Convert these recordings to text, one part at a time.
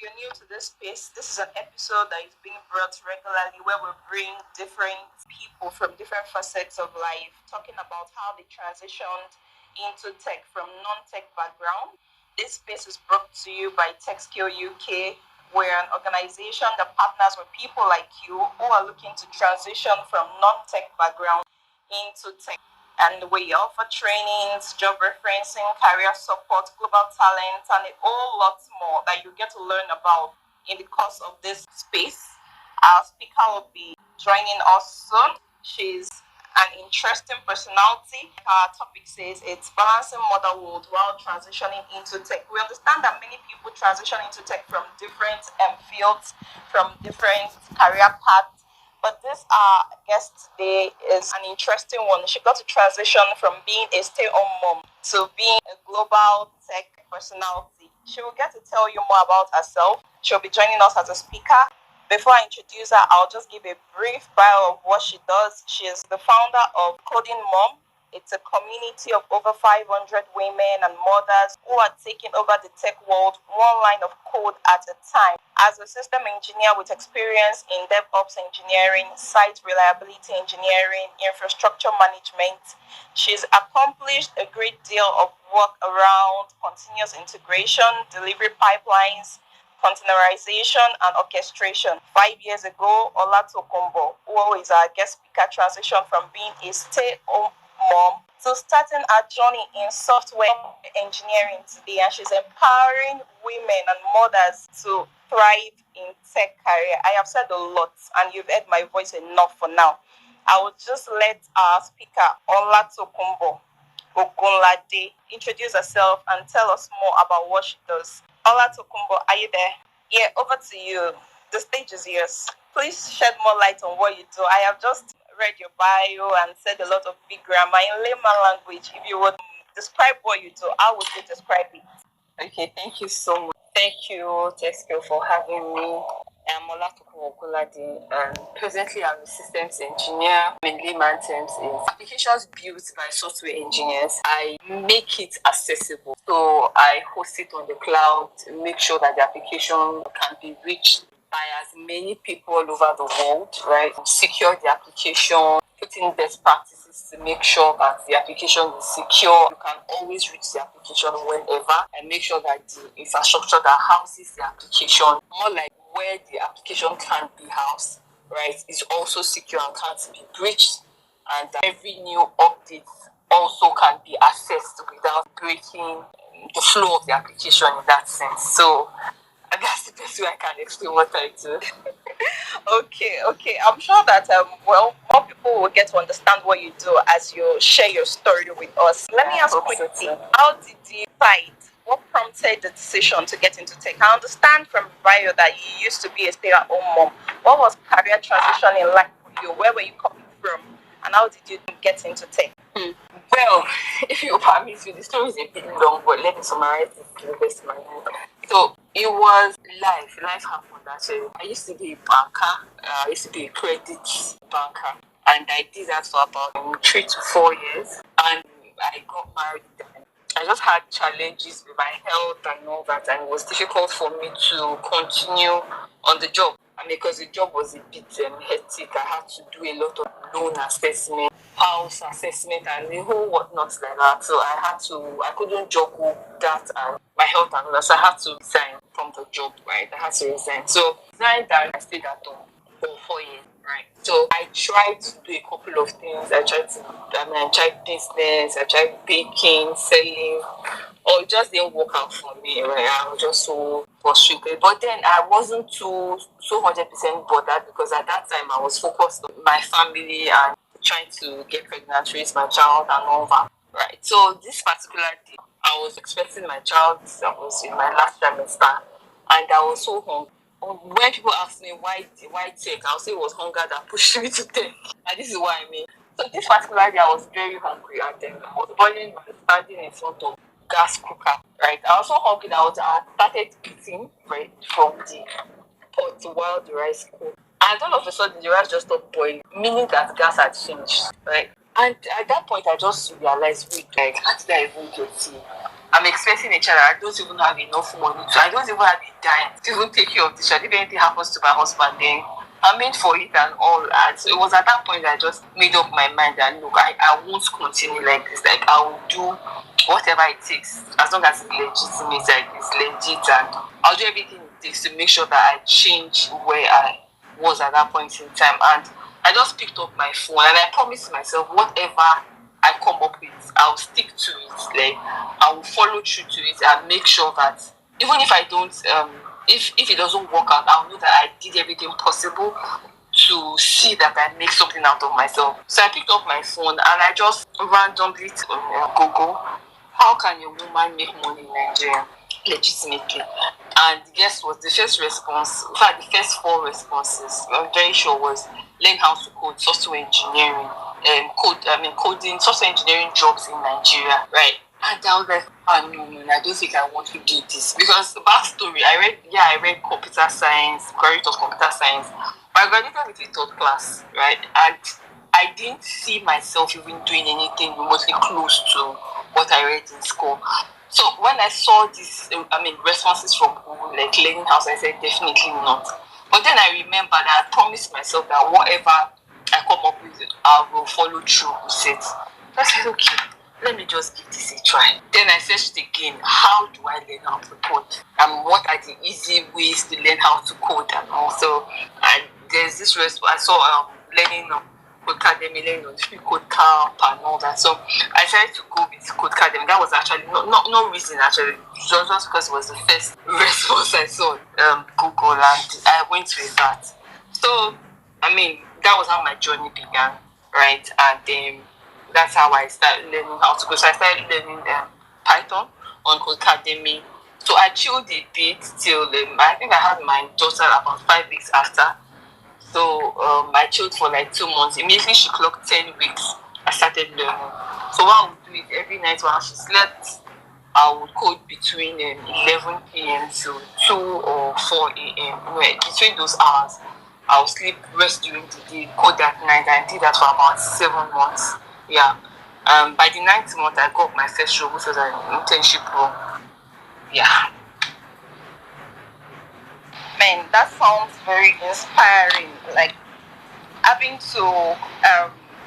you're new to this space, this is an episode that is being brought regularly where we bring different people from different facets of life talking about how they transitioned into tech from non-tech background. This space is brought to you by TechSkill UK. We're an organization that partners with people like you who are looking to transition from non-tech background into tech. And we offer trainings, job referencing, career support, global talent, and a whole lot more that you get to learn about in the course of this space. Our speaker will be joining us soon. She's an interesting personality. Our topic says it's balancing motherhood while transitioning into tech. We understand that many people transition into tech from different fields, from different career paths. But this guest today is an interesting one. She got to transition from being a stay-at-home mom to being a global tech personality. She will get to tell you more about herself. She'll be joining us as a speaker. Before I introduce her, I'll just give a brief bio of what she does. She is the founder of Coding Mom. It's a community of over 500 women and mothers who are taking over the tech world one line of code at a time. As a system engineer with experience in DevOps engineering, site reliability engineering, infrastructure management, she's accomplished a great deal of work around continuous integration, delivery pipelines, containerization, and orchestration. 5 years ago, Olatokunbo, who is our guest speaker, transitioned from being a stay-at-home mom to starting her journey in software engineering today, and she's empowering women and mothers to thrive in tech career. I have said a lot, and you've heard my voice enough for now. I will just let our speaker, Olatokunbo Ogunlade, introduce herself and tell us more about what she does. Olatokunbo, are you there? Yeah, over to you. The stage is yours. Please shed more light on what you do. I have just read your bio and said a lot of big grammar in layman language. If you would describe what you do, how would you describe it? Okay, thank you so much. Thank you, TechSkill, for having me. I'm Olatokunbo Ogunlade, and presently I'm a systems engineer. In layman terms, is applications built by software engineers. I make it accessible. So I host it on the cloud, make sure that the application can be reached by as many people all over the world, right? Secure the application, put in best practices to make sure that the application is secure. You can always reach the application whenever, and make sure that the infrastructure that houses the application, more like where the application can be housed, right, is also secure and can't be breached, and every new update also can be accessed without breaking the flow of the application in that sense. So that's the best way I can explain what I do. Okay. I'm sure that more people will get to understand what you do as you share your story with us. Let me ask quickly, how did you decide? What prompted the decision to get into tech? I understand from bio that you used to be a stay-at-home mom. What was career transition like for you? Where were you coming from? And how did you get into tech? Well, if you permit me, the story is a bit long, but let me summarize it to the best of my ability. So it was life. Life happened. Actually, I used to be a banker. I used to be a credit banker, and I did that for about 3 to 4 years. And I got married. I just had challenges with my health and all that, and it was difficult for me to continue on the job. And because the job was a bit hectic, I had to do a lot of loan assessment, house assessment, and the whole whatnot like that. So I couldn't juggle that and my health and all that. So I had to resign from the job, right? I had to resign. So resigned and I stayed at home for 4 years. Right. So I tried to do a couple of things. I tried business, I tried baking, selling, or it just didn't work out for me. Right. I was just so frustrated. But then I wasn't so 100% bothered, because at that time I was focused on my family and trying to get pregnant, raise my child and all that. Right. So this particular day, I was expecting my child. I was in my last trimester, and I was so hungry. When people ask me why tech, I'll say it was hunger that pushed me to tech. And this is what I mean. So this particular day, I was very hungry, and then I was standing in front of gas cooker, right? I was so hungry that I started eating, right, from the pot while the rice cooked. And all of a sudden, the rice just stopped boiling, meaning that gas had finished, right? And at that point, I just realized, wait, like, how did I even get here? I'm expecting a child. I don't even have enough money to. I don't even have a dime to even take care of the child. If anything happens to my husband, then I'm meant for it and all. And so it was at that point that I just made up my mind that look, I won't continue like this. Like I will do whatever it takes as long as it's legitimate, like it's legit, and I'll do everything it takes to make sure that I change where I was at that point in time. And I just picked up my phone and I promised myself whatever I come up with, I'll stick to it. Like I will follow through to it and make sure that even if I don't, if it doesn't work out, I'll know that I did everything possible to see that I make something out of myself. So I picked up my phone and I just randomly on Google, how can a woman make money in Nigeria legitimately? And guess what? The first response, in fact, the first 4 responses, I'm very sure was learn how to code, software engineering, coding, software engineering jobs in Nigeria, right? And I was like, oh no, man, I don't think I want to do this. Because backstory, I read computer science, graduate of computer science. But I graduated with a third class, right? And I didn't see myself even doing anything remotely close to what I read in school. So when I saw this, responses from Google, like learning house, I said definitely not. But then I remember that I promised myself that whatever I come up with, I will follow through with it. So I said, okay, let me just give this a try. Then I searched again, how do I learn how to code? And what are the easy ways to learn how to code? And also, and there's this response, I saw learning Codecademy, learning on free code camp and all that. So I tried to go with Codecademy. That was actually no reason actually. It was just because it was the first response I saw on Google, and I went with that. So that was how my journey began, right? And that's how I started learning how to code. So I started learning Python on Codecademy. So I chilled a bit till I think I had my daughter about 5 weeks after. So I chilled for like 2 months. Immediately she clocked 10 weeks, I started learning. So what I would do is every night while she slept, I would code between 11 p.m. to 2 or 4 a.m. Between those hours, I would sleep, rest during the day, code at night. I did that for about 7 months. Yeah. By the 9th month, I got my first role, which was an internship role. Yeah. Man, that sounds very inspiring. Like having to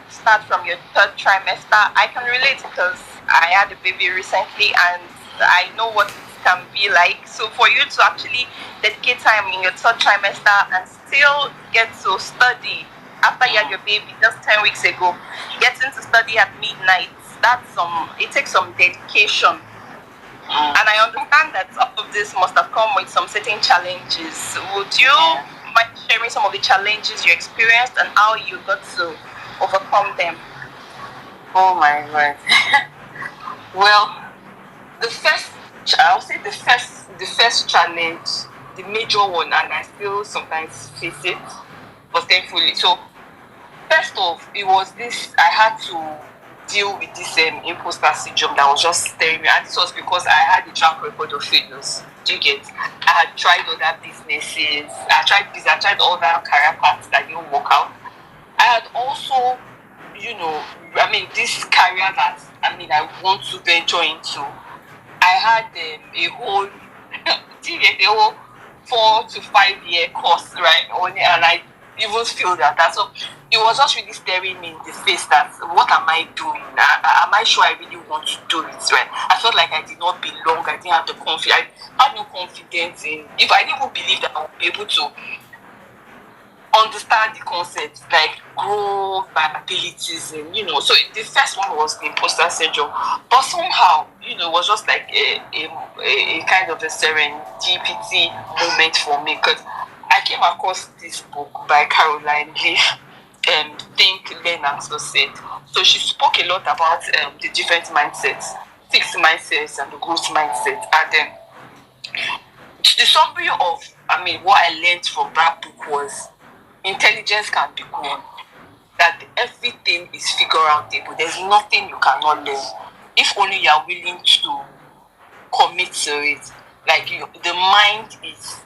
start from your 3rd trimester, I can relate because I had a baby recently and I know what it can be like. So for you to actually dedicate time in your 3rd trimester and still get to study after you had your baby just 10 weeks ago, getting to study at midnight, it takes some dedication. And I understand that all of this must have come with some certain challenges. Would you mind sharing some of the challenges you experienced and how you got to overcome them? Oh my God. Well, I would say the first challenge, the major one, and I still sometimes face it, but thankfully. So first off, it was this, I had to deal with this imposter syndrome that was just staring me. And this was because I had a track record of failures. Do you get? I had tried other businesses, I tried other career paths that didn't work out. I had also, this career that I want to venture into. I had a whole, do you get, a whole 4 to 5 year course, right? And I even feel that. So it was just really staring me in the face that what am I doing? Am I sure I really want to do it, right? I felt like I did not belong. I didn't have the confidence. I had no confidence in, if I didn't even believe that I would be able to understand the concept, like grow my abilities, and so the first one was the imposter syndrome, but somehow it was just like a kind of a serendipity moment for me, because I came across this book by Caroline Leaf, Think, Learn and Succeed. So she spoke a lot about the different mindsets, fixed mindsets and the growth mindset, and then the summary of what I learned from that book was intelligence can be grown. That everything is figure outable. There's nothing you cannot learn if only you are willing to commit to it. Like the mind is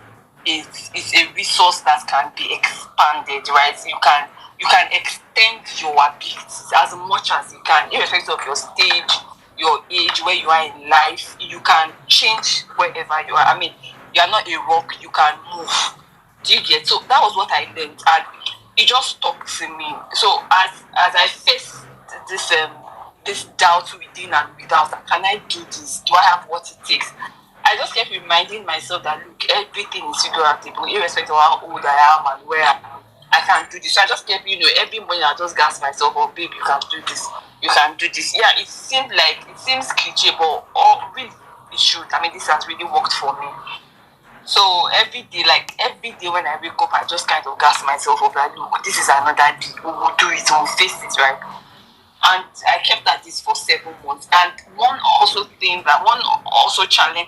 a resource that can be expanded, right? So you can extend your abilities as much as you can, irrespective of your stage, your age, where you are in life, you can change wherever you are. I mean, you are not a rock, you can move. Do you get? So that was what I learned, and it just stuck to me. So as I faced this this doubt within and without, can I do this? Do I have what it takes? I just kept reminding myself that look, everything is figurative, irrespective of how old I am and where I am. I can do this. So I just kept, every morning I just gas myself, oh babe, you can do this. You can do this. Yeah, it seems cliche, but really it should. I mean, this has really worked for me. So every day when I wake up, I just kind of gas myself up like, look, this is another day. We will do it. We'll face it, right? And I kept at this for 7 months. And one also challenge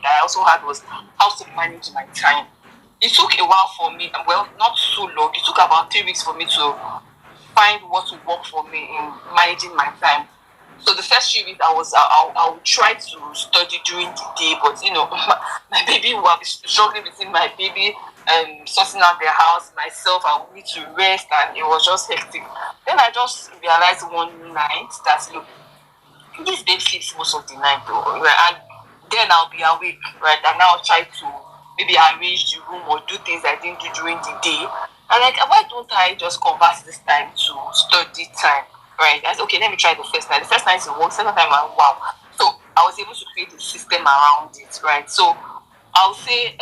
that I also had was how to manage my time. It took a while for me, well, not so long. It took about 3 weeks for me to find what would work for me in managing my time. So the first 3 weeks, I would try to study during the day, but my baby was struggling between my baby sorting out their house, myself. I would need to rest, and it was just hectic. Then I just realized one night that look, this babe sleeps most of the night, though, right? And then I'll be awake, right? And I'll try to maybe arrange the room or do things I didn't do during the day. And like, why don't I just convert this time to study time? Right? I said, okay, let me try the first night. The first night it worked, second time, wow. So I was able to create a system around it, right? So I'll say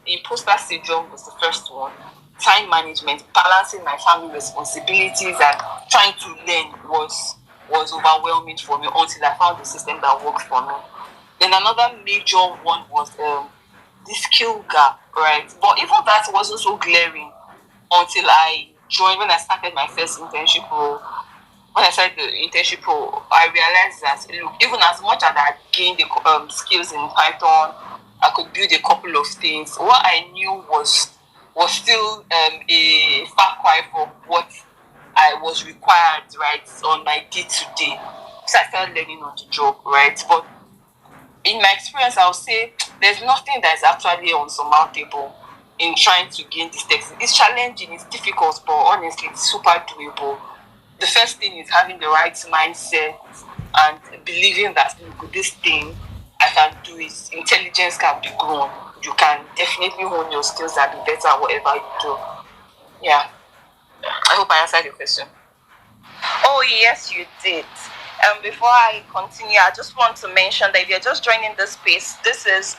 imposter syndrome was the first one. Time management, balancing my family responsibilities and trying to learn was overwhelming for me until I found the system that worked for me. Then another major one was the skill gap, right? But even that wasn't so glaring until I joined, when I started my first internship role. When I started the internship role, I realized that look, even as much as I gained the skills in Python, I could build a couple of things. What I knew was still a far cry from what I was required, right, on my day to day. So I started learning on the job, right? But in my experience, I would say there's nothing that is actually unsurmountable in trying to gain this tech. It's challenging, it's difficult, but honestly, it's super doable. The first thing is having the right mindset and believing that look, this thing, I can do it. Intelligence can be grown. You can definitely hone your skills and be better at whatever you do. Yeah. I hope I answered your question. Oh, yes, you did. Before I continue, I just want to mention that if you're just joining this space, this is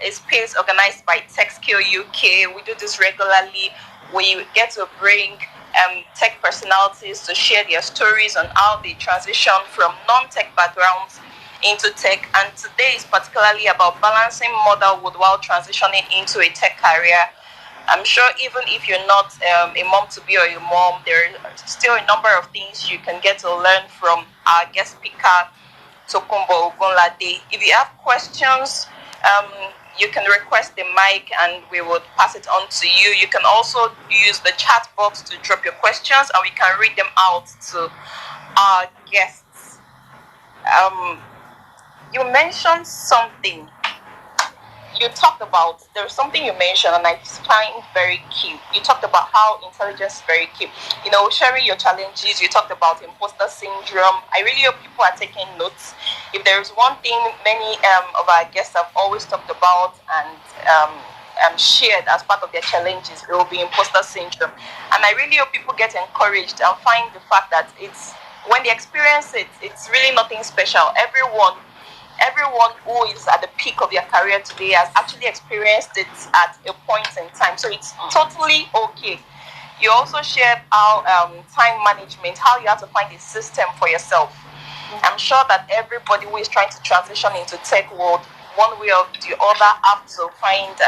a space organized by TechSkill UK. We do this regularly. We get to bring tech personalities to share their stories on how they transition from non-tech backgrounds into tech. And today is particularly about balancing motherhood while transitioning into a tech career. I'm sure even if you're not a mom to be or a mom, there are still a number of things you can get to learn from our guest speaker, Olatokunbo Ogunlade. If you have questions, you can request the mic and we would pass it on to you. You can also use the chat box to drop your questions and we can read them out to our guests. You mentioned something. You talked about, there was something you mentioned and I find very key. You talked about how intelligence is very key. Sharing your challenges, you talked about imposter syndrome. I really hope people are taking notes. If there is one thing many of our guests have always talked about and shared as part of their challenges, it will be imposter syndrome. And I really hope people get encouraged and find the fact that when they experience it, it's really nothing special. Everyone who is at the peak of their career today has actually experienced it at a point in time. So it's totally okay. You also shared how time management, how you have to find a system for yourself. I'm sure that everybody who is trying to transition into tech world, one way or the other, have to find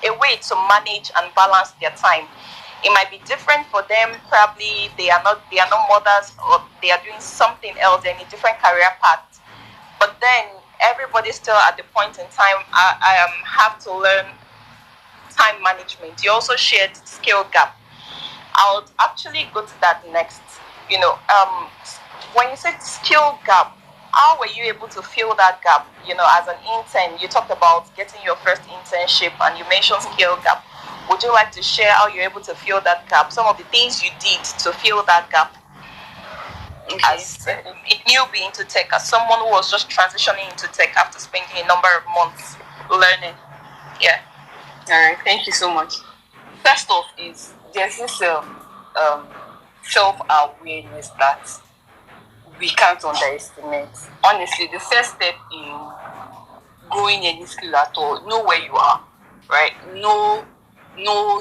a way to manage and balance their time. It might be different for them. Probably they are not mothers, or they are doing something else in a different career path. But then everybody's still at the point in time I have to learn time management. You also shared skill gap. I'll actually go to that next. When you said skill gap, how were you able to fill that gap? As an intern, you talked about getting your first internship and you mentioned skill gap. Would you like to share how you're able to fill that gap? Some of the things you did to fill that gap? as a newbie into tech, as someone who was just transitioning into tech after spending a number of months learning. Yeah. All right. Thank you so much. First off, is there's this self-awareness that we can't underestimate. Honestly, the first step in growing any skill at all, know where you are, right? Know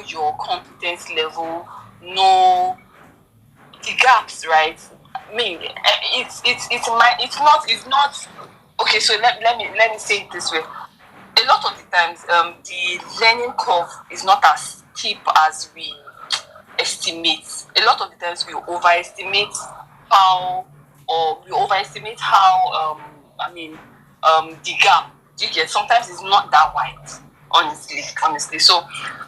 your competence level, know the gaps, right? I mean, it's not okay. So let me say it this way. A lot of the times, the learning curve is not as steep as we estimate. A lot of the times we overestimate how, or we overestimate how, the gap. Do you get? Sometimes it's not that wide. Honestly. So,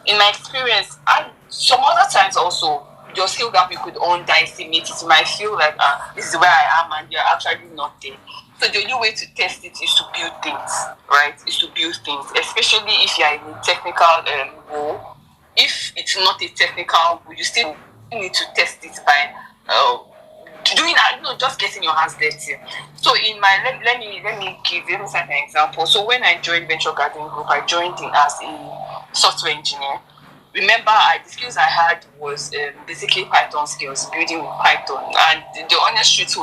in my experience, and some other times also, your skill gap you could underestimate it. You might feel like, this is where I am, and you're actually not there. So the only way to test it is to build things, right? Is to build things, especially if you're in a technical role. If it's not a technical, you still need to test it by doing, just getting your hands dirty. So in my let me cite an example. So when I joined Venture Garden Group, I joined in as a software engineer. Remember, the skills I had was basically Python skills, building with Python. And the honest truth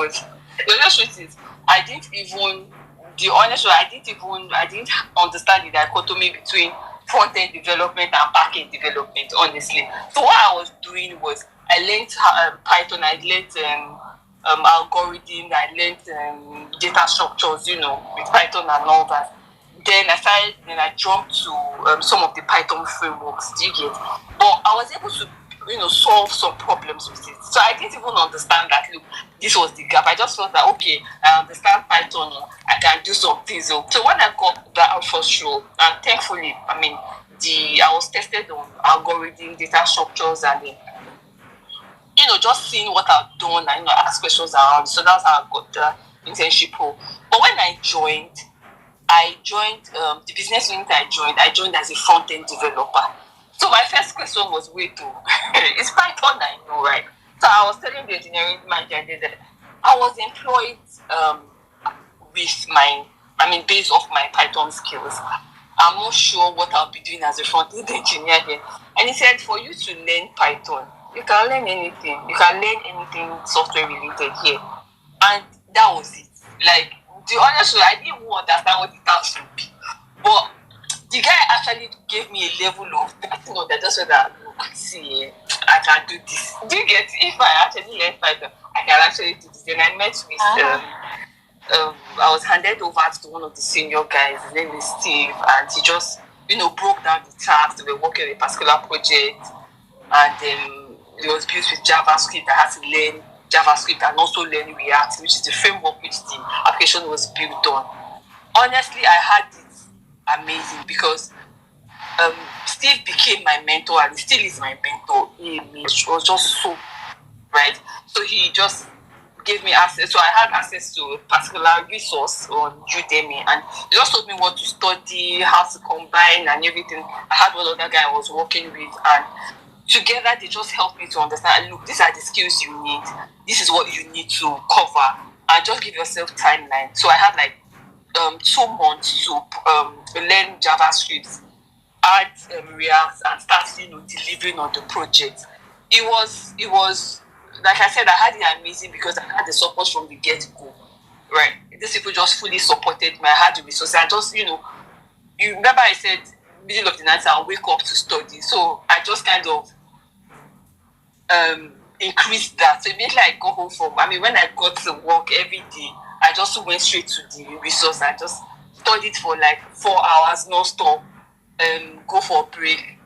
is, I didn't even I didn't understand the dichotomy between front end development and back end development. Honestly, so what I was doing was I learned Python, I learned algorithm, I learned data structures, with Python and all that. Then I jumped to some of the Python frameworks. Do you get? But I was able to, solve some problems with it. So I didn't even understand that, look, this was the gap. I just felt that, okay, I understand Python, I can do some things. So when I got that first role, and thankfully, I was tested on algorithm, data structures, and then, just seeing what I've done and, ask questions around. So that's how I got the internship role. But when I joined the business unit I joined as a front-end developer. So my first question was, wait, it's Python I know, right? So I was telling the engineering manager that I was employed based off my Python skills. I'm not sure what I'll be doing as a front-end engineer here. And he said, for you to learn Python, you can learn anything. You can learn anything software related here. And that was it. Like, the honest truth, I didn't even understand what the task would be. But the guy actually gave me a level of, that just said that, look, see, I can do this. Do you get? If I actually learn Python, I can actually do this. Then I met with, I was handed over to one of the senior guys. His name is Steve, and he just, broke down the tasks. We were working on a particular project, and it was built with JavaScript. I had to learn JavaScript and also learn React, which is the framework which the application was built on. Honestly, I had it amazing because Steve became my mentor and he still is my mentor. He was just so right. So he just gave me access. So I had access to a particular resource on Udemy, and he just told me what to study, how to combine, and everything. I had one other guy I was working with, and together they just helped me to understand, look, these are the skills you need, this is what you need to cover, and just give yourself timeline. So I had like 2 months to learn JavaScript, add React, and start delivering on the project. It was like I said, I had it amazing because I had the support from the get-go, right? These people just fully supported me. I had the resources. I just, you remember I said middle of the night I'll wake up to study. So I just kind of increased that. So immediately I got home when I got to work every day, I just went straight to the resource. I just studied for like 4 hours non-stop, go for a break,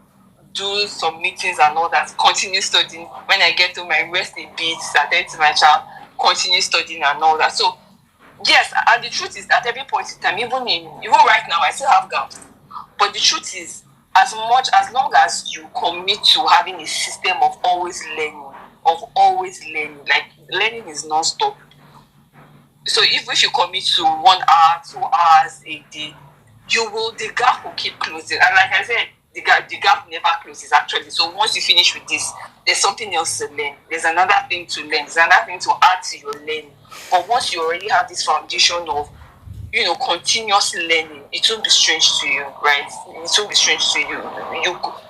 do some meetings and all that, continue studying. When I get to my rest a bit, attend to my child, continue studying and all that. So yes, and the truth is at every point in time, even right now, I still have gaps. But the truth is, as long as you commit to having a system of always learning, like learning is non-stop. So if you commit to 1 hour, 2 hours a day, the gap will keep closing. And like I said, the gap never closes actually. So once you finish with this, there's something else to learn. There's another thing to learn. There's another thing to add to your learning. But once you already have this foundation of continuous learning, it won't be strange to you, right? It won't be strange to you.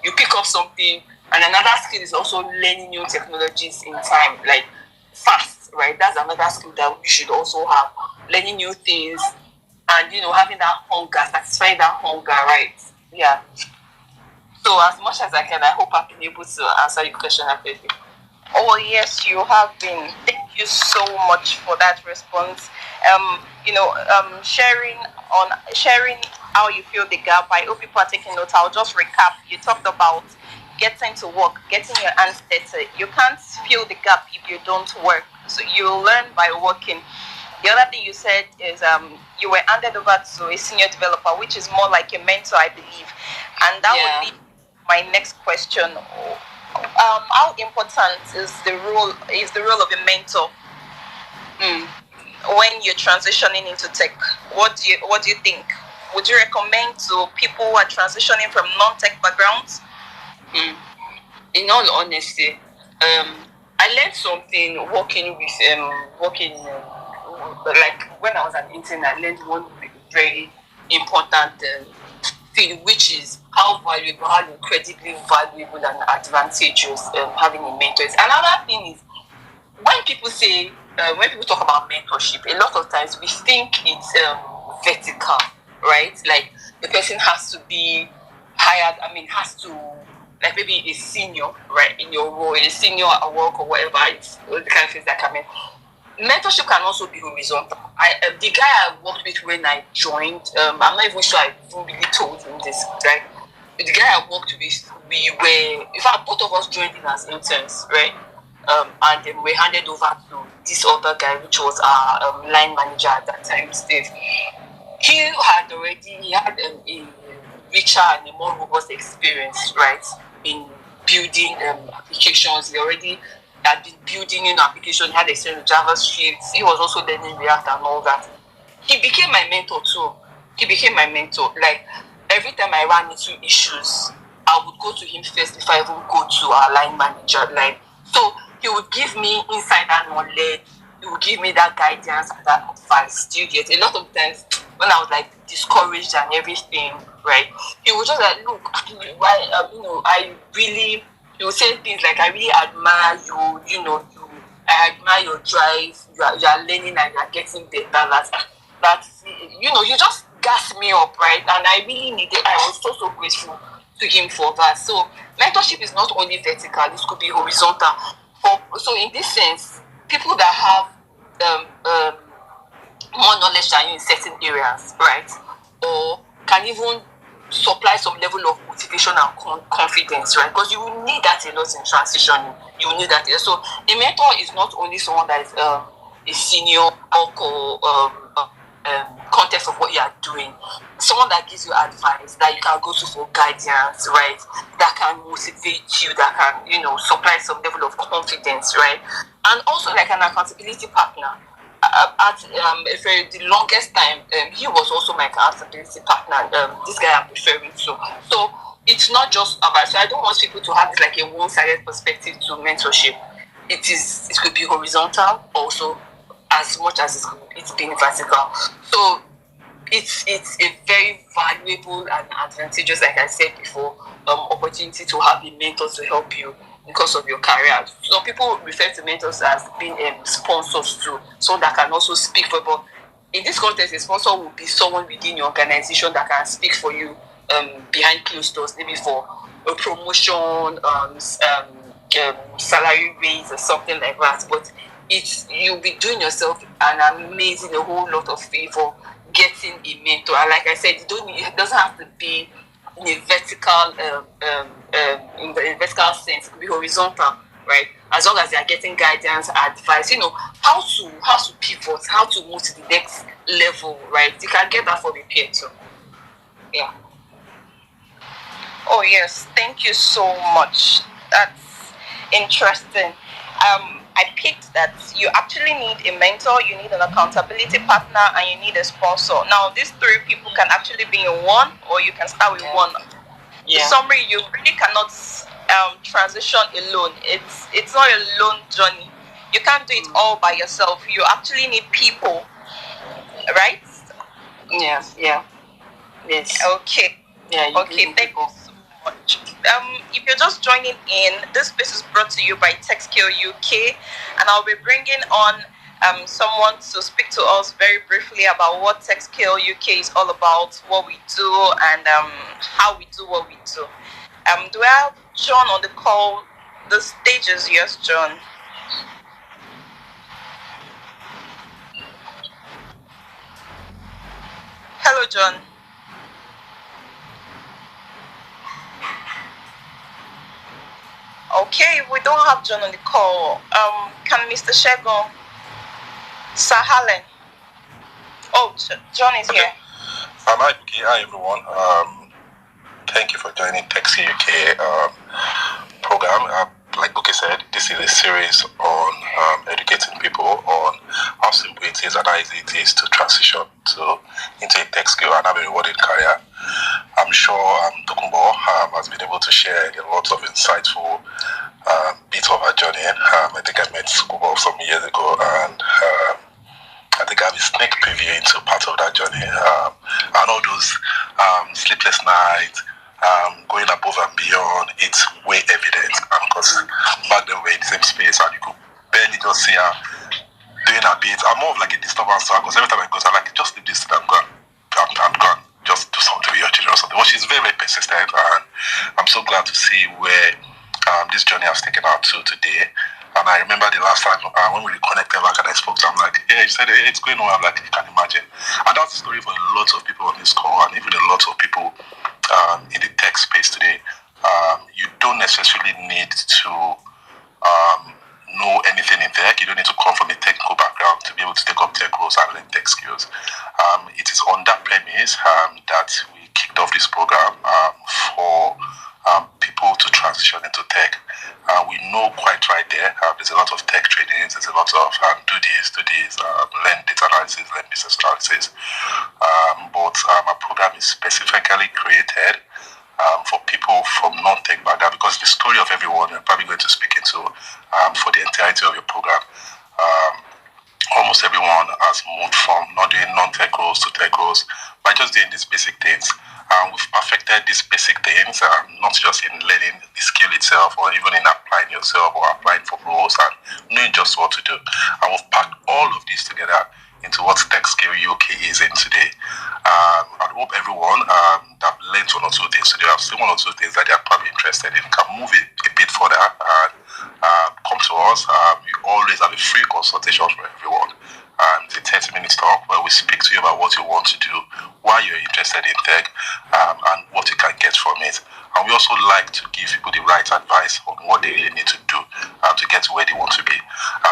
You pick up something, and another skill is also learning new technologies in time, like fast, right? That's another skill that we should also have. Learning new things, and having that hunger, satisfying that hunger, right? Yeah. So as much as I can, I hope I've been able to answer your question accurately. Oh yes, you have been. Thank you so much for that response. Sharing how you feel the gap. I hope people are taking notes. I'll just recap. You talked about getting to work, getting your hands dirty. You can't fill the gap if you don't work. So you learn by working. The other thing you said is you were handed over to a senior developer, which is more like a mentor, I believe, and that would be my next question. How important is the role of a mentor when you're transitioning into tech? What do you think? Would you recommend to people who are transitioning from non-tech backgrounds? Mm. In all honesty, I learned something working like when I was an intern. I learned one very important thing, which is how incredibly valuable and advantageous having a mentor is. Another thing is when people talk about mentorship, a lot of times we think it's vertical, right? Like the person has to be hired. I mean, has to like maybe a senior, right, in your role, a senior at work or whatever. It's the kind of things that come in. Mentorship can also be horizontal. The guy I worked with when I joined, I'm not even sure I even really told him this, right? The guy I worked with, in fact, both of us joined in as interns, right? And then we handed over to this other guy, which was our line manager at that time, Steve. He had a richer and a more robust experience, right, in building applications. He already had been building applications. He had experience with JavaScript. He was also learning React and all that. He became my mentor too. He became my mentor. Like every time I ran into issues, I would go to him first before I even go to our line manager. Like so, he would give me insider knowledge. He would give me that guidance and that advice. Do you get? A lot of times when I was like discouraged and everything, right? He would just like, look, why, I really. He would say things like, I really admire you. I admire your drive. You are learning and you are getting better. You just gas me up, right? And I really needed. I was so grateful to him for that. So mentorship is not only vertical; it could be horizontal. So in this sense, people that have more knowledge than you in certain areas, right? Or can even supply some level of motivation and confidence, right? Because you will need that a lot in transition. You will need that. So a mentor is not only someone that is a senior or context of what you are doing. Someone that gives you advice that you can go to for guidance, right? That can motivate you, that can, supply some level of confidence, right? And also like an accountability partner. The longest time, he was also my accountability partner. This guy I'm referring to. So it's not just about. So I don't want people to have this like a one-sided perspective to mentorship. It could be horizontal also, as much as it's been vertical. So it's a very valuable and advantageous, like I said before, opportunity to have a mentor to help you because of your career. So people refer to mentors as being sponsors too, so that can also speak for. But in this context, a sponsor will be someone within your organization that can speak for you behind closed doors, maybe for a promotion, salary raise or something like that. But you'll be doing yourself an amazing, a whole lot of favor getting a mentor. And like I said, it doesn't have to be in a vertical in the vertical sense. It could be horizontal, right? As long as they are getting guidance, advice, how to pivot, how to move to the next level, right? You can get that from a peer too. Yeah. Oh yes, thank you so much. That's interesting. I picked that you actually need a mentor, you need an accountability partner, and you need a sponsor. Now, these three people can actually be in one, or you can start with one. The summary, you really cannot transition alone. It's not a lone journey. You can't do it all by yourself. You actually need people, right? Yeah. Yes. Okay. Yeah. Okay. Thank you so much. If you're just joining in, this space is brought to you by TechScale UK, and I'll be bringing on someone to speak to us very briefly about what TechScale UK is all about, what we do, and how we do what we do. Do I have John on the call? The stage is yours, John. Hello, John. Okay, we don't have John on the call. Can Mr. Shegun, Sahalen? Oh, John is here. Hi, Buki. Hi, everyone. Thank you for joining Taxi UK program. Like Buki said, this is a series on educating people on how simple it is and how easy it is to transition into a tech skill and have a rewarding career. I'm sure Olatokunbo has been able to share a lot of insightful bits of her journey. I think I met Kubo some years ago, and I think I have a sneak preview into part of that journey. And all those sleepless nights, going above and beyond, it's way evident. Because back then we were in the same space and you could barely just see her doing a bit. I'm more of like a disturbance, because every time I go, I'm like, just leave this and go and go and just do something with your children or something. But she's very, very persistent, and I'm so glad to see where this journey has taken her to today. And I remember the last time when we reconnected back and I spoke to her, I'm like, yeah, she said, hey, it's going on. I'm like, you can imagine. And that's the story for a lot of people on this call, and even a lot of people in the tech space today. You don't necessarily need to know anything in tech. You don't need to come from a technical background to be able to take up tech roles and learn tech skills. It is on that premise that we kicked off this program for people to transition into tech. We know quite right there. There's a lot of tech trainings. There's a lot of do this, learn data analysis, learn business analysis. But our program is specifically created for people from non-tech background, because the story of everyone you're probably going to speak into for the entirety of your program. Almost everyone has moved from not doing non-tech roles to tech roles by just doing these basic things. We've perfected these basic things, not just in learning the skill itself or even in applying yourself or applying for roles and knowing just what to do. And we've packed all of this together into what TechScale UK is in today. I hope everyone that learned one or two things today, have seen one or two things that they are probably interested in, can move it a bit further and come to us. We always have a free consultation for everyone. It's a 30-minute talk where we speak to you about what you want to do, why you're interested in tech, and what you can get from it. And we also like to give people the right advice on what they really need to do to get to where they want to be.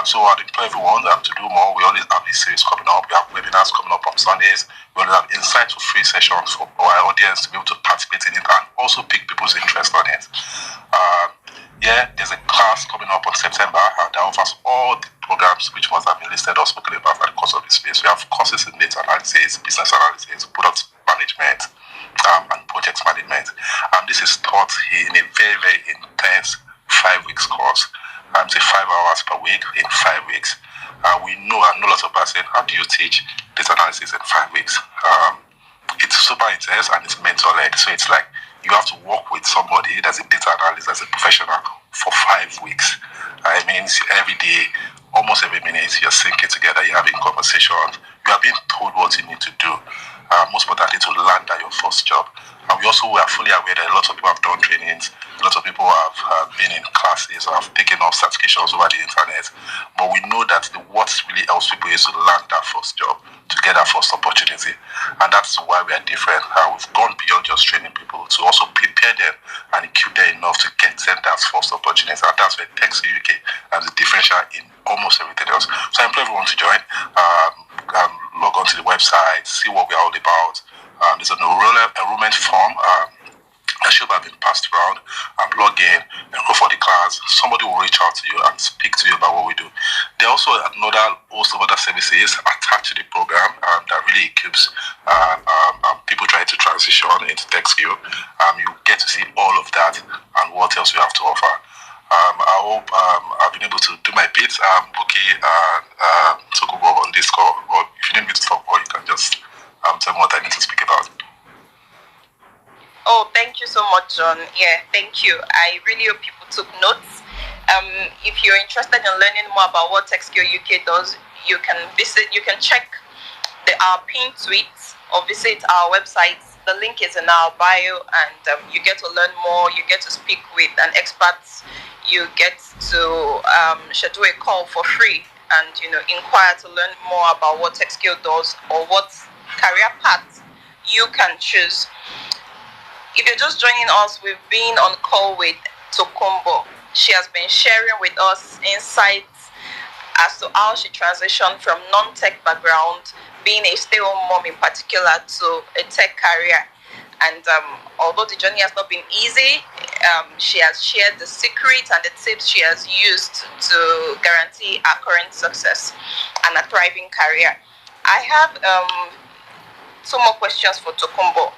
So I'd implore everyone to do more. We always have this series coming up. We have webinars coming up on Sundays. We always have insightful free sessions for our audience to be able to participate in it and also pick people's interest on it. There's a class coming up on September that offers all the programs which must have been listed or spoken about at the course of the space. We have courses in data analysis, business analysis, product management, and project management. This is taught in a very, very intense 5 weeks course. It's 5 hours per week in 5 weeks. We know, and know lots of us saying, how do you teach data analysis in 5 weeks? It's super intense and it's mental led. So it's like you have to work with somebody that's a data analyst, as a professional for 5 weeks. I mean, every day, almost every minute, you're syncing together, you're having conversations, you are being told what you need to do. Most importantly, to land at your first job. And we also are fully aware that a lot of people have done trainings, a lot of people have been in classes or have taken off certifications over the internet. But we know that what really helps people is to land that first job, to get that first opportunity. And that's why we are different. We've gone beyond just training people to also prepare them and equip them enough to get them that first opportunity. And that's where TechScale UK has a differential in almost everything else. So I implore everyone to join. Log on to the website, see what we're all about. There's an enrollment form that should have been passed around. Log in and go for the class, somebody will reach out to you and speak to you about what we do. There are also another host of other services attached to the program that really equips people trying to transition into tech skill. You get to see all of that and what else we have to offer. I hope I've been able to do my bit. Buki and Tokubo on this call, or if you need me to talk more, you can just tell me what I need to speak about. Oh, thank you so much, John. Yeah, thank you. I really hope people took notes. If you're interested in learning more about what TechSkill UK does, you can check our pinned tweets or visit our website. The link is in our bio, and you get to learn more. You get to speak with an expert. You get to schedule a call for free and inquire to learn more about what TechSkill does or what career path you can choose. If you're just joining us, we've been on call with Tokumbo. She has been sharing with us insights as to how she transitioned from non-tech background, being a stay-home mom in particular, to a tech career. And although the journey has not been easy, she has shared the secrets and the tips she has used to guarantee her current success and a thriving career. I have two more questions for Tokumbo.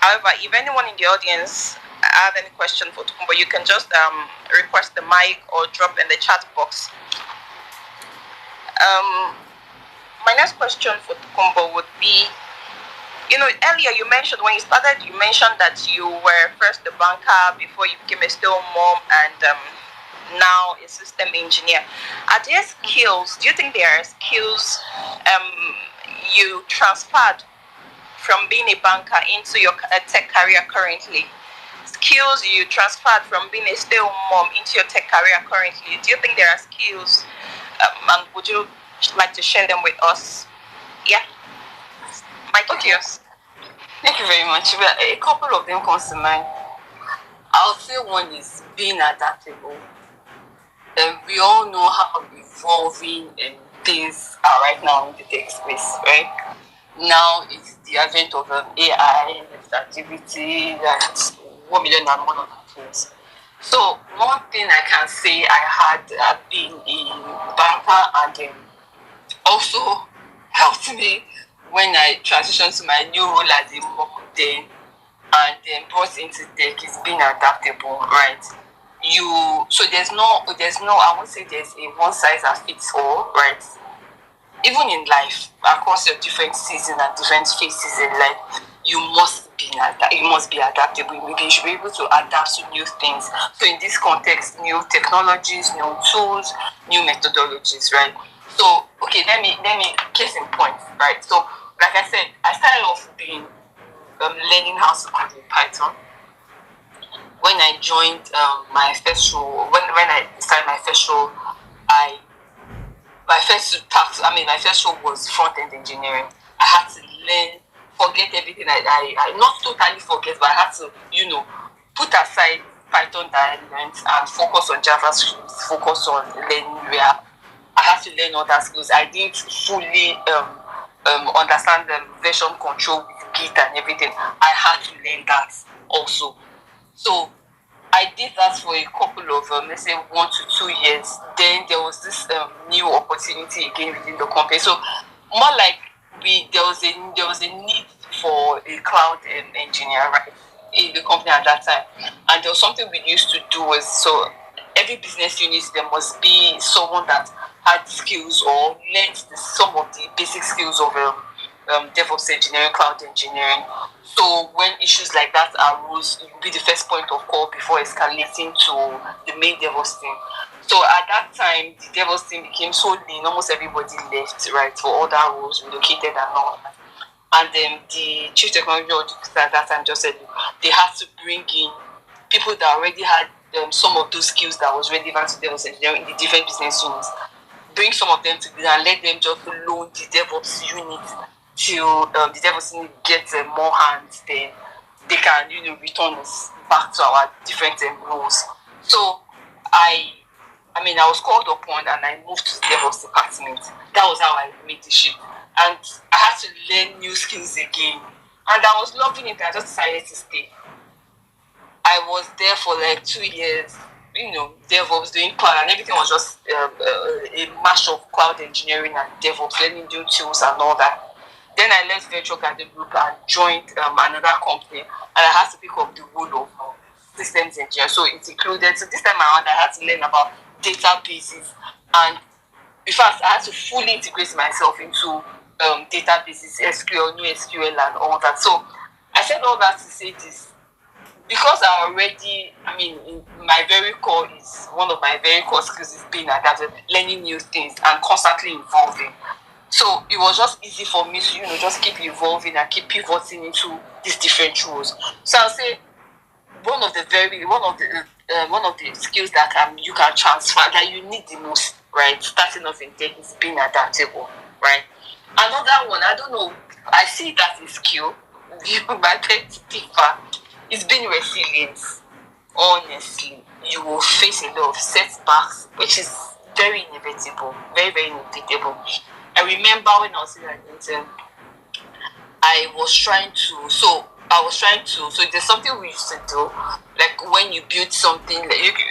However, if anyone in the audience have any question for Tokumbo, you can just request the mic or drop in the chat box. My next question for Tokumbo would be, earlier you mentioned that you were first a banker before you became a stay-home mom and now a system engineer. Are there skills, do you think there are skills you transferred from being a banker into your tech career currently? Skills you transferred from being a stay-home mom into your tech career currently. Do you think there are skills, and would you like to share them with us? Yeah. Mike, okay. Yours. Thank you very much. Well, a couple of them comes to mind. I'll say one is being adaptable. We all know how evolving things are right now in the tech space, right? Now it's the advent of AI, activity, and 1 million and one other tools. So one thing I can say I had been a banker and also helped me when I transitioned to my new role as a mom then and then brought into tech is being adaptable, right? So there's no I won't say there's a one size that fits all, right? Even in life, across your different seasons and different phases in life, you must be adaptable. You should be able to adapt to new things. So in this context, new technologies, new tools, new methodologies, right? So okay, let me case in point, right? So like I said, I started off being learning how to code in Python. When I joined my first role, when I started my first role, my first role was front-end engineering. I had to forget everything. I not totally forget, but I had to, put aside Python that I learned and focus on JavaScript, focus on learning React. I had to learn other skills. I didn't fully understand the version control with Git and everything. I had to learn that also. So I did that for a couple of, let's say 1 to 2 years. Then there was this new opportunity again within the company. So more like there was a need for a cloud engineer, right, in the company at that time. And there was something we used to do was, so every business unit, there must be someone that had skills or learned some of the basic skills of DevOps engineering, cloud engineering. So when issues like that arose, it would be the first point of call before escalating to the main DevOps team. So at that time, the DevOps team became so lean, almost everybody left, right, for other roles, relocated and all that. And then the chief technology officer at that time just said they had to bring in people that already had some of those skills that was relevant to DevOps engineering in the different business units. Bring some of them together and let them just load the DevOps unit till the DevOps unit gets more hands, then they can, return us back to our different roles. So I was called upon and I moved to the DevOps department. That was how I made the shift. And I had to learn new skills again. And I was loving it. I just decided to stay. I was there for like 2 years, DevOps, doing cloud, and everything was just a mash of cloud engineering and DevOps, learning new tools and all that. Then I left Virtual Garden Group and joined another company, and I had to pick up the role of systems engineer. So it included, so this time around, I had to learn about databases, and in fact, I had to fully integrate myself into databases, SQL, new SQL, and all that. So I said all that to say this, because I already, in my very core is one of my very core skills is being adaptive, learning new things, and constantly evolving. So it was just easy for me to, just keep evolving and keep pivoting into these different roles. So I'll say one of the skills that you can transfer, that you need the most, right? Starting off in tech, is being adaptable, right? Another one, I don't know, I see it as a skill. You might beg to differ. It's being resilient. Honestly, you will face a lot of setbacks, which is very inevitable, very, very inevitable. I remember when I was in Argentina, so there's something we used to do, like when you build something,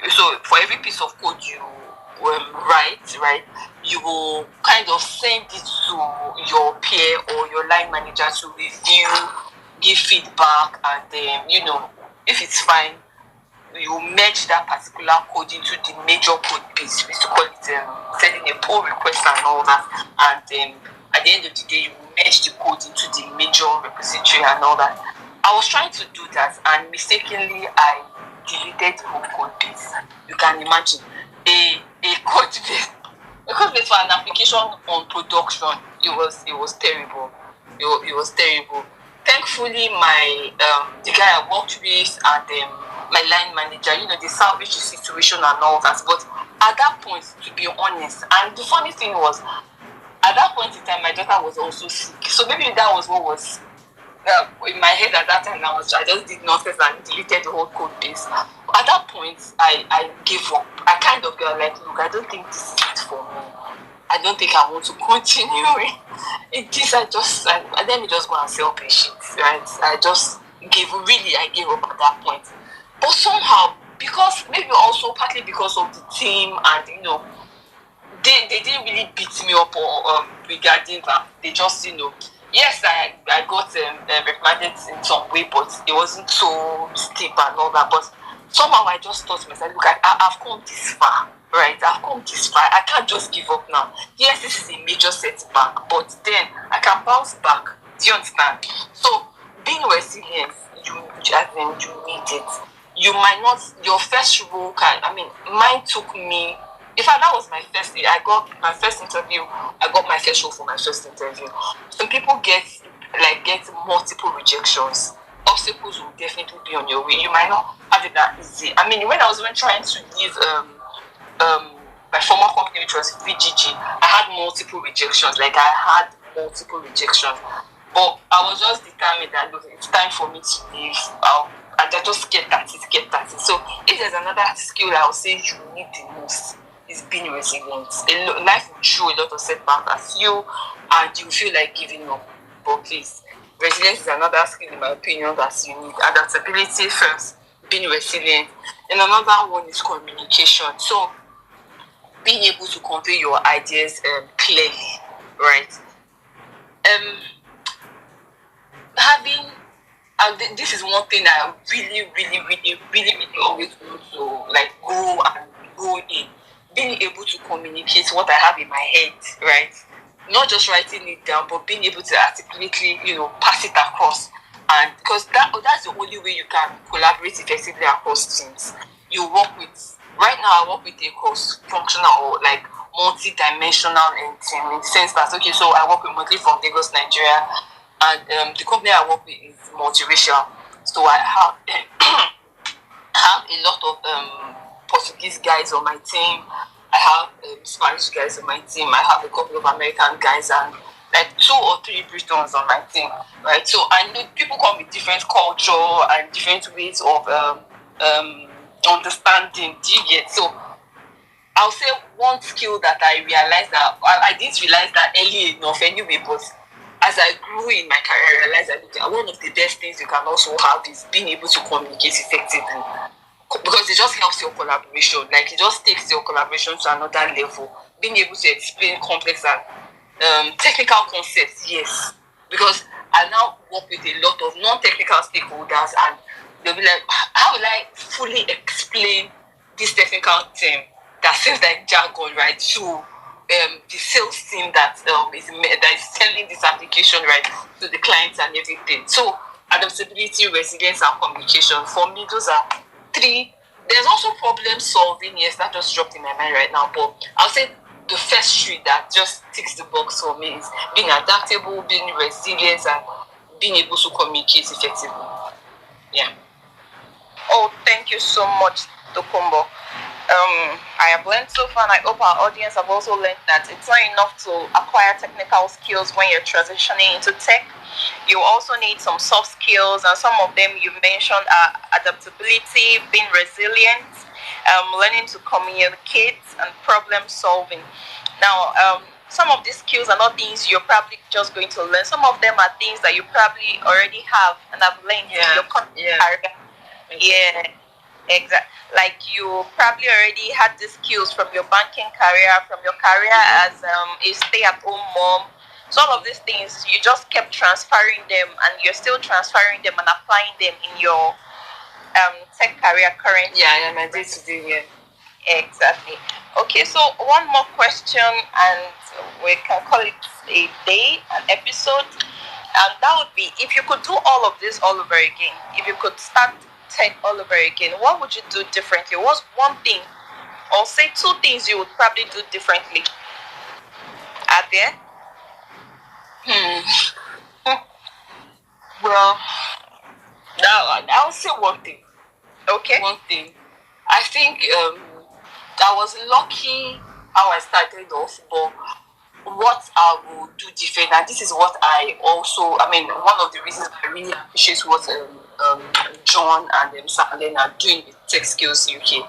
so for every piece of code you write, right, you will kind of send it to your peer or your line manager to review, give feedback, and then, if it's fine, you merge that particular code into the major code base. We used to call it sending a pull request and all that. And at the end of the day, you merge the code into the major repository and all that. I was trying to do that, and mistakenly I deleted the whole code base. You can imagine a code base for an application on production. It was terrible. It was terrible. Thankfully, the guy I worked with and my line manager, they salvaged the situation and all that. But at that point, to be honest, and the funny thing was, at that point in time, my daughter was also sick. So maybe that was what was in my head at that time. I just did nonsense and deleted the whole code base. At that point, I gave up. I kind of got like, look, I don't think this is it for me. I don't think I want to continue in this. Let me just go and sell patients, right? I gave up at that point. But somehow, because maybe also partly because of the team, and they didn't really beat me up or regarding that. They just, yes, I got reprimanded in some way, but it wasn't so steep and all that. But somehow I just thought to myself, look, I've come this far, right? I've come this far. I can't just give up now. Yes, this is a major setback, but then I can bounce back. Do you understand? So being resilient, you need it. You might not, your first role mine took me, in fact, that was my first day. I got my first interview. I got my first role for my first interview. Some people get multiple rejections. Obstacles will definitely be on your way. You might not have it that easy. When I was trying to leave my former company, which was VGG, I had multiple rejections. But I was just determined that, look, it's time for me to leave. I just get that. So if there's another skill I would say you need the most, is being resilient. Life will throw a lot of setbacks at you, and you feel like giving up. But please, resilience is another skill, in my opinion, that you need. Adaptability first, being resilient. And another one is communication. So being able to convey your ideas clearly, right? This is one thing I really, really, really, really, really always want to grow in. Being able to communicate what I have in my head, right? Not just writing it down, but being able to articulately, pass it across. And because that's the only way you can collaborate effectively across teams. Right now I work with a cross-functional or multi-dimensional team, in the sense that, okay, so I work remotely from Lagos, Nigeria, and the company I work with is multiracial. So I have a lot of Portuguese guys on my team. I have Spanish guys on my team. I have a couple of American guys and 2 or 3 Britons on my team, right? So I know people come with different culture and different ways of understanding. Do you get? So I'll say one skill that I realized that I didn't realize that early enough anyway, but as I grew in my career, I realized that one of the best things you can also have is being able to communicate effectively. because it just helps your collaboration. Like it just takes your collaboration to another level. Being able to explain complex and technical concepts, yes. Because I now work with a lot of non-technical stakeholders, and they'll be like, "How will I fully explain this technical term that seems like jargon, right, to the sales team that is selling this application, right, to the clients and everything?" So adaptability, resilience, and communication. For me, those are three. There's also problem solving. Yes, that just dropped in my mind right now. But I'll say the first three that just ticks the box for me is being adaptable, being resilient, and being able to communicate effectively. Yeah. Oh, thank you so much, Tokumbo. I have learned so far, and I hope our audience have also learned that it's not enough to acquire technical skills when you're transitioning into tech. You also need some soft skills, and some of them you mentioned are adaptability, being resilient, learning to communicate, and problem solving. Now, some of these skills are not things you're probably just going to learn. Some of them are things that you probably already have and have learned in your career. Yeah, exactly. Like you probably already had the skills from your banking career, from your career as a stay-at-home mom. So all of these things, you just kept transferring them, and you're still transferring them and applying them in your tech career currently. Yeah, my day to day. Yeah. Exactly. Okay, so one more question, and we can call it a day, an episode. And that would be, if you could do all of this all over again, if you could start tech all over again, what would you do differently? What's one thing, or say two things you would probably do differently? Are there? Well, now I'll say one thing. Okay. One thing. I think I was lucky how I started off, but what I will do different, and this is what I also, I mean, one of the reasons I really appreciate what John and Salen are doing with Tech Skills UK,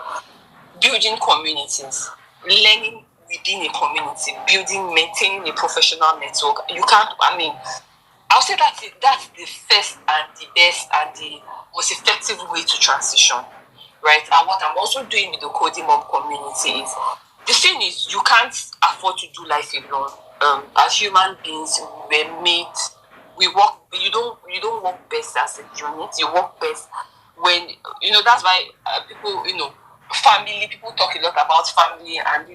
building communities, learning within a community, building, maintaining a professional network. You can't, I mean, I'll say that's the first and the best and the most effective way to transition, right? And what I'm also doing with the Coding Mob community is, the thing is, you can't afford to do life alone. As human beings, we're made. We work. You don't work best as a unit. You work best when That's why people, family. People talk a lot about family and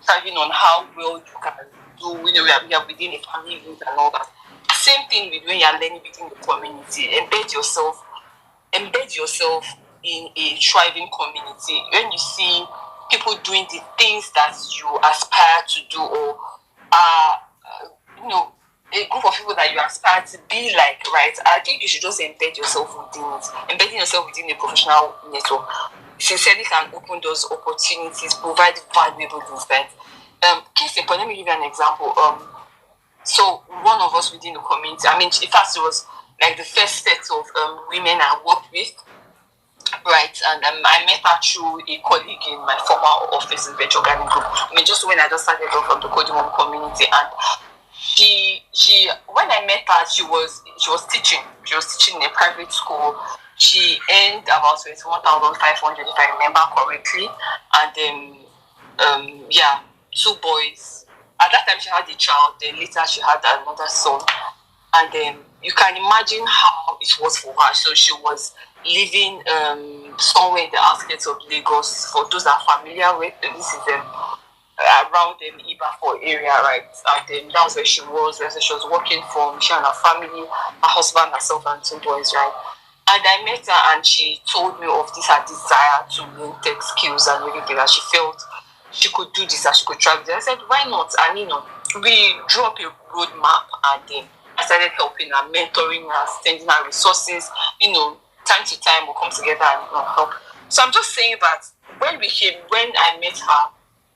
thriving on how well you can do. We are within a family unit and all that. Same thing with when you are learning within the community. Embed yourself in a thriving community. When you see people doing the things that you aspire to do, or a group of people that you aspire to be like, right? I think you should just embed yourself within it. Embedding yourself within a professional network sincerely can open those opportunities, provide valuable insights. Case in point, let me give you an example. So one of us within the community, I mean, in fact, it was like the first set of women I worked with, right? And I met her through a colleague in my former office in Venture Garden Group. I mean, just when I just started off from the Coding Mob community, and she when I met her, she was teaching. She was teaching in a private school. She earned about 21,500, if I remember correctly, and yeah, two boys. At that time, she had a child. Then later, she had another son, and you can imagine how it was for her. So she was living somewhere in the outskirts of Lagos. For those that are familiar with, this is around Ibafor area, right? And that was where she was. Where she was working from. She and her family, her husband, herself, and two boys, right? And I met her, and she told me of this her desire to learn tech skills and everything. And she felt she could do this and she could travel. I said, why not? And we drew up a roadmap, and I started helping her, mentoring her, sending her resources. Time to time we'll come together and help. So I'm just saying that when I met her,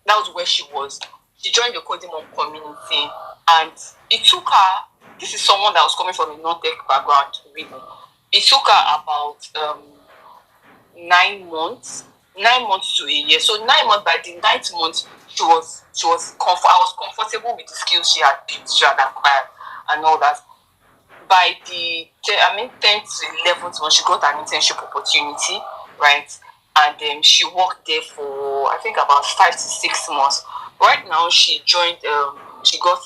that was where she was. She joined the Coding Mob community, and it took her. This is someone that was coming from a non-tech background, really. It took her about 9 months. 9 months to a year. So 9 months, by the 9th month, I was comfortable with the skills she had built, she had acquired, and all that. By the 10th to 11th month, she got an internship opportunity, right? and she worked there for I think about 5 to 6 months. Right now, she joined. She got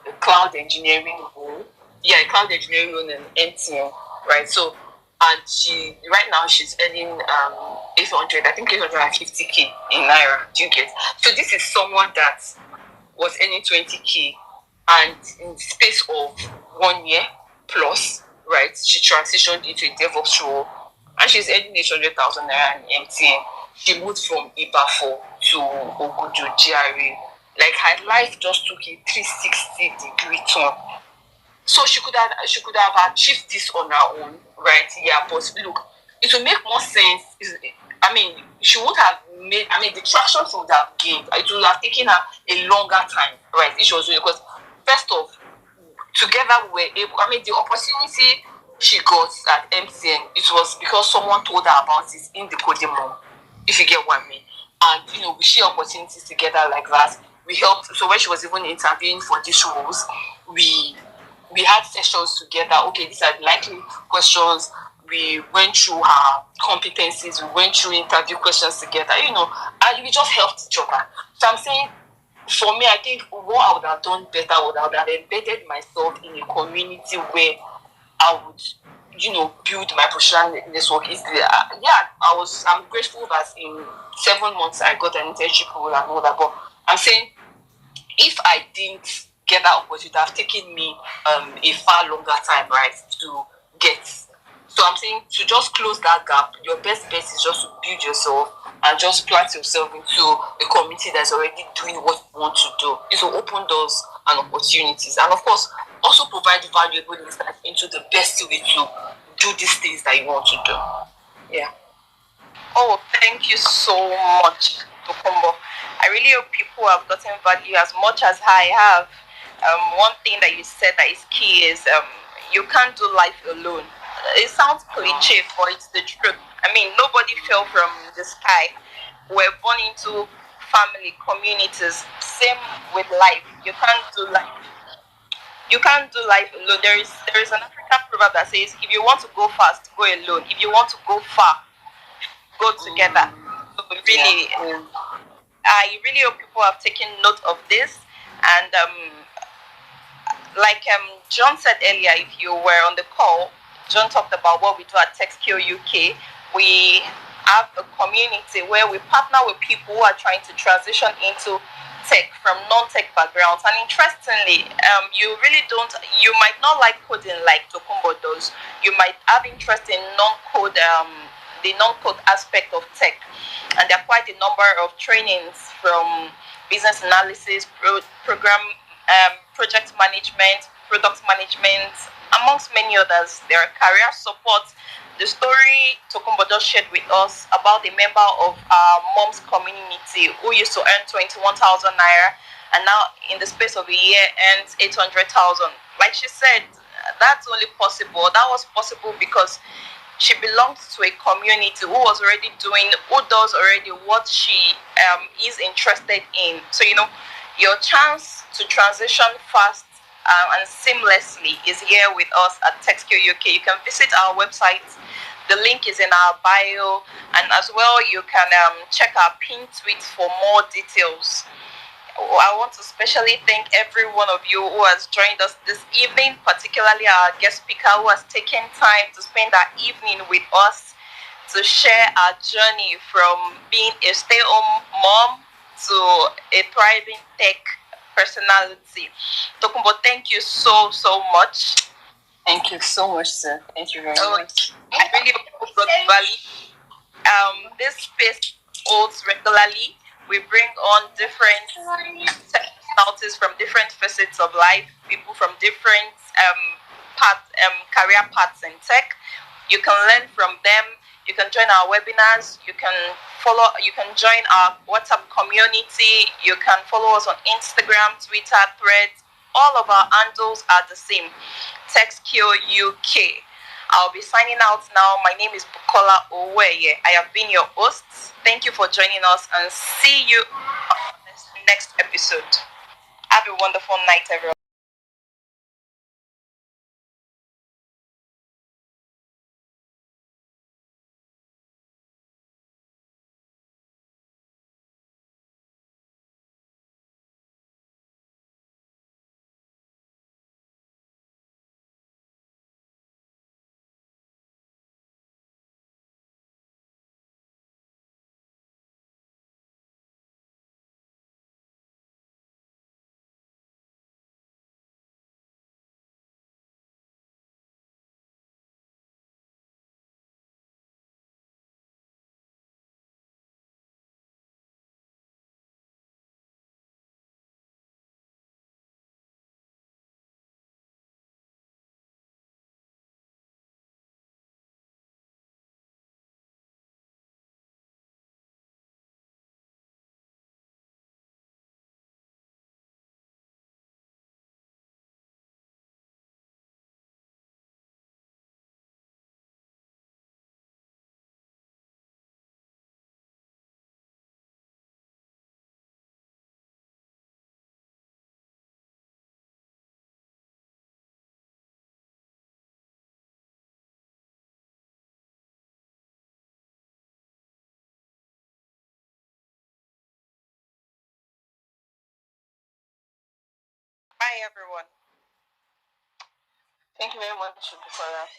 a cloud engineering role. Yeah, a cloud engineering role in MTN. Right. So, and she right now she's earning 800. I think 850K in naira. Do you get? So this is someone that was earning 20K, and in the space of 1 year plus, right, she transitioned into a DevOps role, and she's earning 800,000 naira in MTN. She moved from Ibafo to Ogudu GRA. Like her life just took a 360-degree turn. So she could have achieved this on her own, right? Yeah, but look, it will make more sense. I mean, she would have made. I mean, the traction she would have gained. It would have taken her a longer time, right? It was because first off, together we were able. I mean, the opportunity she got at MTN, it was because someone told her about it in the coding room. If you get what I mean. And we share opportunities together like that. We helped. So when she was even interviewing for these roles, we had sessions together. Okay, these are the likely questions. We went through her competencies. We went through interview questions together. And we just helped each other. So I'm saying, for me, I think what I would have done better would have embedded myself in a community where I would, build my professional network easily. I'm grateful that in 7 months I got an internship role and all that. But I'm saying, if I didn't get that opportunity, it would have taken me a far longer time, right, to get. So I'm saying, to just close that gap, your best bet is just to build yourself and just plant yourself into a community that's already doing what you want to do. It will open doors and opportunities, and of course, also provide valuable insight into the best way to do these things that you want to do. Yeah. Oh, thank you so much, Tokumbo. I really hope people have gotten value as much as I have. One thing that you said that is key is you can't do life alone. It sounds cliche, but it's the truth. I mean, nobody fell from the sky. We're born into family, communities. Same with life. You can't do life alone. There is an African proverb that says, if you want to go fast, go alone. If you want to go far, go together. So really, Yeah. I really hope people have taken note of this. And like John said earlier, if you were on the call, John talked about what we do at TechSkill UK. We have a community where we partner with people who are trying to transition into tech from non-tech backgrounds. And interestingly, you might not like coding like Tokumbo does. You might have interest in non-code, the non-code aspect of tech. And there are quite a number of trainings from business analysis, program project management, product management, amongst many others. There are career support. The story Tokumbo just shared with us about a member of our mom's community who used to earn 21,000 naira and now in the space of a year earns 800,000. Like she said, that's only possible. That was possible because she belongs to a community who does already what she is interested in. So your chance to transition fast and seamlessly is here with us at TechSkill UK. You can visit our website. The link is in our bio, and as well you can check our pinned tweets for more details. I want to especially thank every one of you who has joined us this evening, particularly our guest speaker who has taken time to spend our evening with us to share our journey from being a stay-at-home mom to a thriving tech personality. Tokumbo, thank you so, so much. Thank you so much, sir. Thank you very much. I really hope you got value. This space holds regularly. We bring on different personalities from different facets of life, people from different career paths in tech. You can learn from them. You can join our webinars. You can join our WhatsApp community. You can follow us on Instagram, Twitter, Threads. All of our handles are the same. TechSkill UK. I'll be signing out now. My name is Bukola Oweye. I have been your host. Thank you for joining us and see you on the next episode. Have a wonderful night, everyone. Bye, everyone. Thank you very much for that.